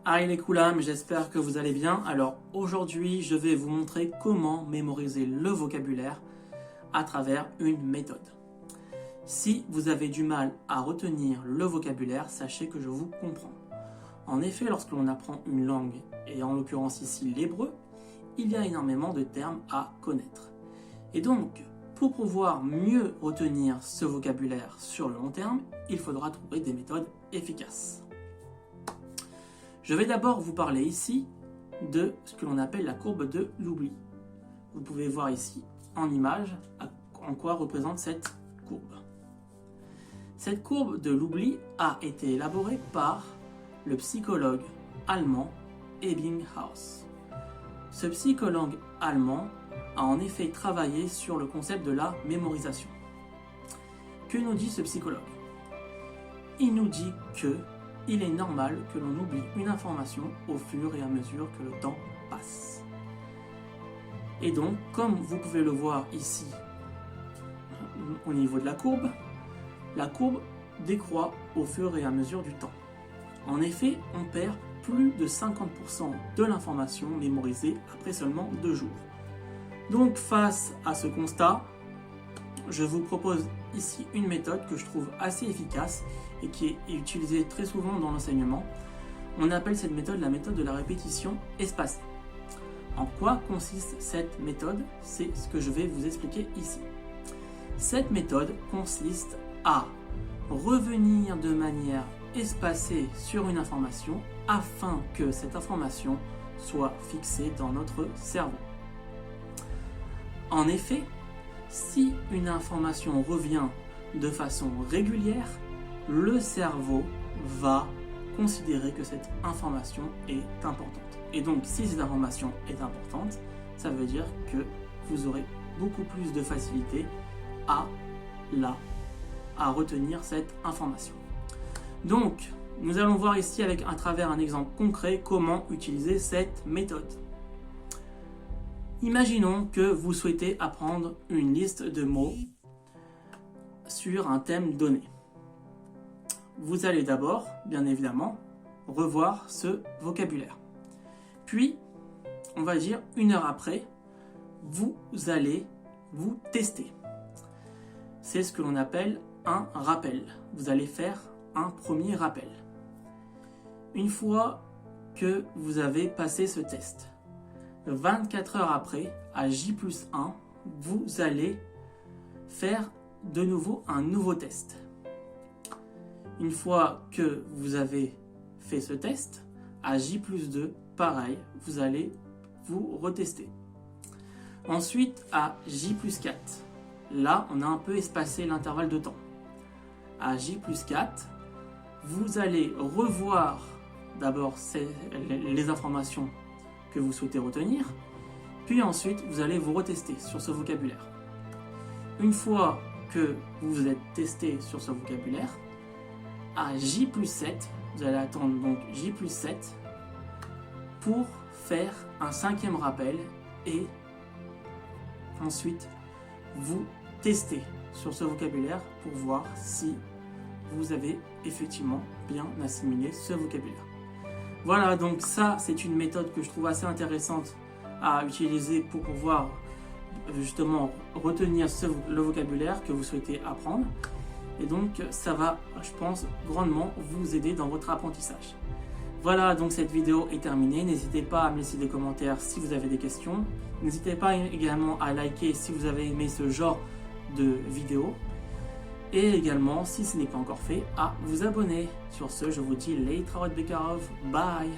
Hi les Koulam, j'espère que vous allez bien. Alors aujourd'hui, je vais vous montrer comment mémoriser le vocabulaire à travers une méthode. Si vous avez du mal à retenir le vocabulaire, sachez que je vous comprends. En effet, lorsque l'on apprend une langue, et en l'occurrence ici l'hébreu, il y a énormément de termes à connaître. Et donc, pour pouvoir mieux retenir ce vocabulaire sur le long terme, il faudra trouver des méthodes efficaces. Je vais d'abord vous parler ici de ce que l'on appelle la courbe de l'oubli. Vous pouvez voir ici en image en quoi représente cette courbe. Cette courbe de l'oubli a été élaborée par le psychologue allemand Ebbinghaus. Ce psychologue allemand a en effet travaillé sur le concept de la mémorisation. Que nous dit ce psychologue? Il nous dit que il est normal que l'on oublie une information au fur et à mesure que le temps passe. Et donc, comme vous pouvez le voir ici au niveau de la courbe décroît au fur et à mesure du temps. En effet, on perd plus de 50% de l'information mémorisée après seulement 2 jours. Donc, face à ce constat, je vous propose ici une méthode que je trouve assez efficace et qui est utilisée très souvent dans l'enseignement. On appelle cette méthode la méthode de la répétition espacée. En quoi consiste cette méthode? C'est ce que je vais vous expliquer ici. Cette méthode consiste à revenir de manière espacée sur une information afin que cette information soit fixée dans notre cerveau. En effet, si une information revient de façon régulière, le cerveau va considérer que cette information est importante. Et donc, si cette information est importante, ça veut dire que vous aurez beaucoup plus de facilité à retenir cette information. Donc, nous allons voir ici à travers un exemple concret comment utiliser cette méthode. Imaginons que vous souhaitez apprendre une liste de mots sur un thème donné. Vous allez d'abord, bien évidemment, revoir ce vocabulaire. Puis, on va dire 1 heure après, vous allez vous tester. C'est ce que l'on appelle un rappel. Vous allez faire un premier rappel. Une fois que vous avez passé ce test, 24 heures après, à J+1, vous allez faire de nouveau un nouveau test. Une fois que vous avez fait ce test, à J+2, pareil, vous allez vous retester. Ensuite, à J+4, là, on a un peu espacé l'intervalle de temps. À J+4, vous allez revoir d'abord les informations que vous souhaitez retenir, puis ensuite, vous allez vous retester sur ce vocabulaire. Une fois que vous vous êtes testé sur ce vocabulaire, à J+7, vous allez attendre donc J+7 pour faire un 5e rappel et ensuite vous testez sur ce vocabulaire pour voir si vous avez effectivement bien assimilé ce vocabulaire. Voilà, donc ça c'est une méthode que je trouve assez intéressante à utiliser pour pouvoir justement retenir le vocabulaire que vous souhaitez apprendre. Et donc ça va, je pense, grandement vous aider dans votre apprentissage. Voilà, donc cette vidéo est terminée. N'hésitez pas à me laisser des commentaires si vous avez des questions. N'hésitez pas également à liker si vous avez aimé ce genre de vidéo. Et également, si ce n'est pas encore fait, à vous abonner. Sur ce, je vous dis Leitraot Bekarov. Bye!